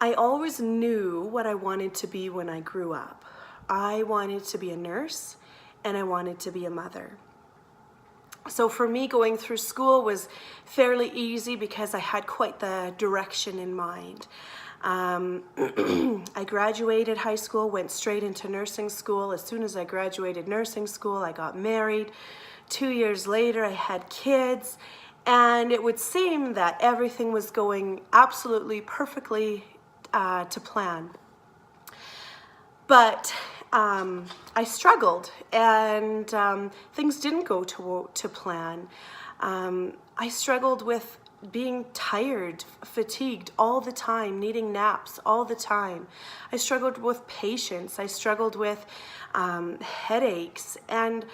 I always knew what I wanted to be when I grew up. I wanted to be a nurse and I wanted to be a mother. So for me, going through school was fairly easy because I had quite the direction in mind. I graduated high school, went straight into nursing school. As soon as I graduated nursing school, I got married. 2 years later, I had kids, and it would seem that everything was going absolutely perfectly to plan. But I struggled, and things didn't go to plan. I struggled with being tired, fatigued all the time, needing naps all the time. I struggled with patience. I struggled with headaches, and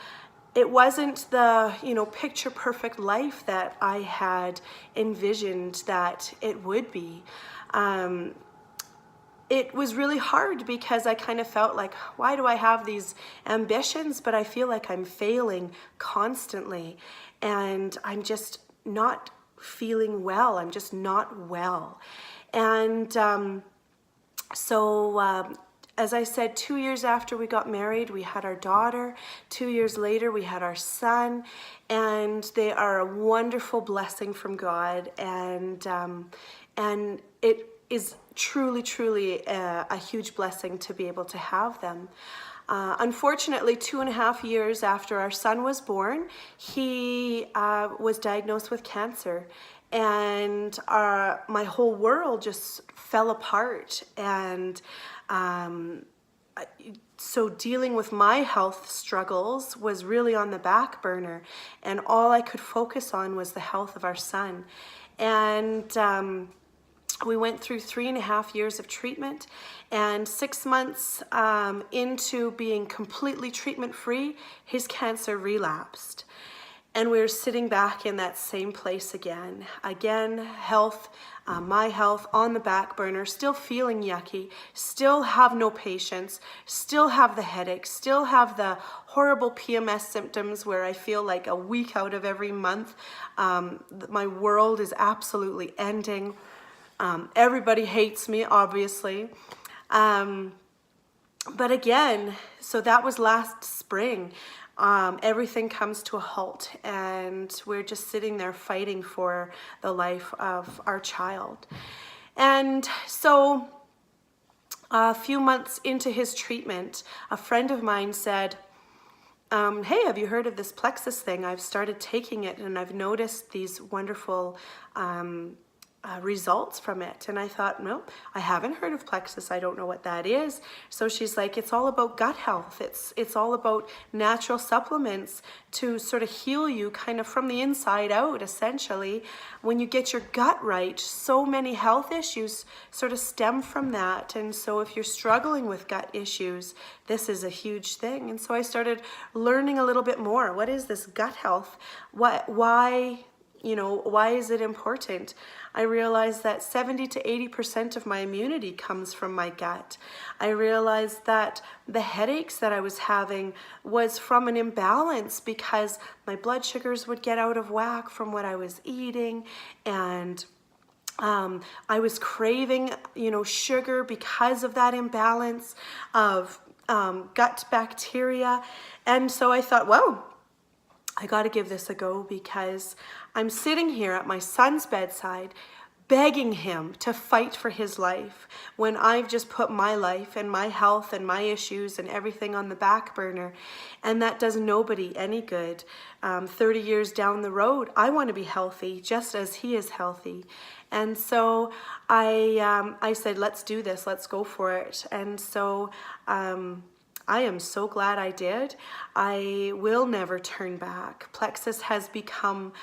it wasn't the, picture perfect life that I had envisioned that it would be. It was really hard because I kind of felt like, why do I have these ambitions, but I feel like I'm failing constantly, and I'm just not feeling well. I'm just not well. And as I said, 2 years after we got married, we had our daughter. 2 years later, we had our son, and they are a wonderful blessing from God. And it is truly a huge blessing to be able to have them. Unfortunately, 2.5 years after our son was born, he was diagnosed with cancer, and my whole world just fell apart. And so dealing with my health struggles was really on the back burner, and all I could focus on was the health of our son. And we went through 3.5 years of treatment, and 6 months into being completely treatment-free, his cancer relapsed. And we were sitting back in that same place again. Health, my health on the back burner, still feeling yucky, still have no patience, still have the headaches, still have the horrible PMS symptoms where I feel like a week out of every month. My world is absolutely ending. Everybody hates me, obviously. But again, so that was last spring. Everything comes to a halt, and we're just sitting there fighting for the life of our child. And so a few months into his treatment, a friend of mine said, hey, have you heard of this Plexus thing? I've started taking it, and I've noticed these wonderful results from it. And I thought, no, I haven't heard of Plexus. I don't know what that is. So she's like, it's all about gut health. It's all about natural supplements to sort of heal you kind of from the inside out, essentially. When you get your gut right, so many health issues sort of stem from that. And so if you're struggling with gut issues, this is a huge thing. And so I started learning a little bit more. What is this gut health? Why is it important? I realized that 70 to 80% of my immunity comes from my gut. I realized that the headaches that I was having was from an imbalance because my blood sugars would get out of whack from what I was eating, and I was craving, sugar because of that imbalance of gut bacteria. And so I thought, whoa, I got to give this a go, because I'm sitting here at my son's bedside begging him to fight for his life when I've just put my life and my health and my issues and everything on the back burner. And that does nobody any good. 30 years down the road, I want to be healthy just as he is healthy. And so I said, let's do this. Let's go for it. And so I am so glad I did. I will never turn back. Plexus has become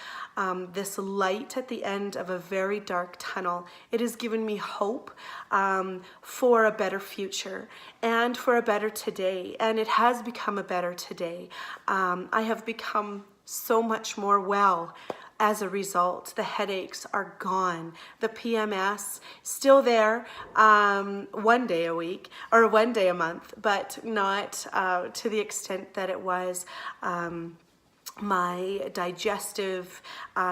this light at the end of a very dark tunnel. It has given me hope for a better future and for a better today. And it has become a better today. I have become so much more well. As a result, the headaches are gone. The PMS still there, 1 day a week or 1 day a month, but not to the extent that it was my digestive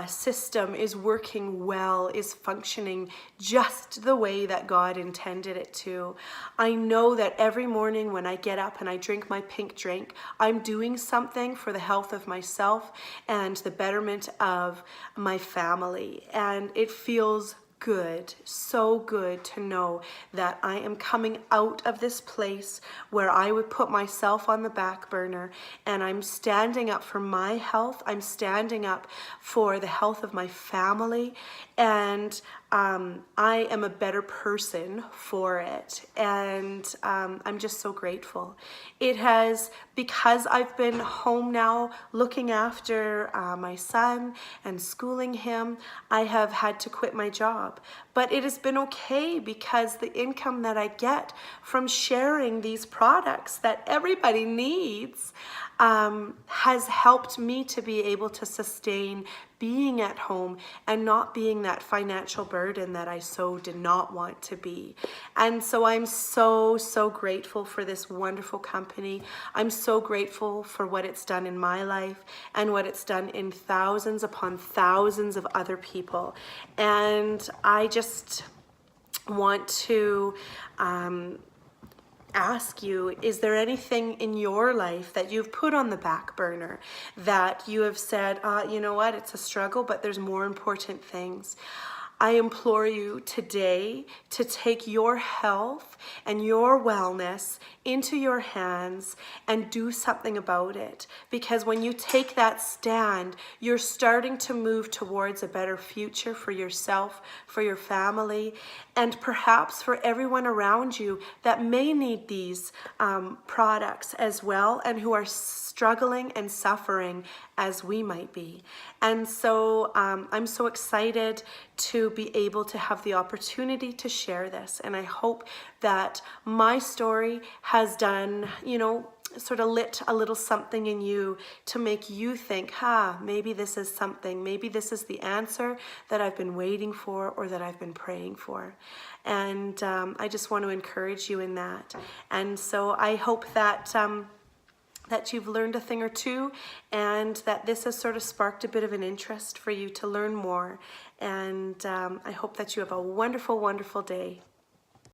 system is working well, is functioning just the way that God intended it to. I know that every morning when I get up and I drink my pink drink, I'm doing something for the health of myself and the betterment of my family. And it feels good, so good to know that I am coming out of this place where I would put myself on the back burner, and I'm standing up for my health. I'm standing up for the health of my family, and I am a better person for it. And I'm just so grateful. It has, because I've been home now looking after my son and schooling him, I have had to quit my job. But it has been okay because the income that I get from sharing these products that everybody needs has helped me to be able to sustain being at home and not being that financial burden that I so did not want to be. And so I'm so, so grateful for this wonderful company. I'm so grateful for what it's done in my life and what it's done in thousands upon thousands of other people. And I just want to ask you, is there anything in your life that you've put on the back burner that you have said, you know what, it's a struggle, but there's more important things? I implore you today to take your health and your wellness into your hands and do something about it. Because when you take that stand, you're starting to move towards a better future for yourself, for your family, and perhaps for everyone around you that may need these products as well, and who are struggling and suffering as we might be. And so I'm so excited to be able to have the opportunity to share this. And I hope that my story has done, you know, sort of lit a little something in you to make you think, maybe this is something, maybe this is the answer that I've been waiting for or that I've been praying for. And I just want to encourage you in that. And so I hope that that you've learned a thing or two, and that this has sort of sparked a bit of an interest for you to learn more. And I hope that you have a wonderful, wonderful day.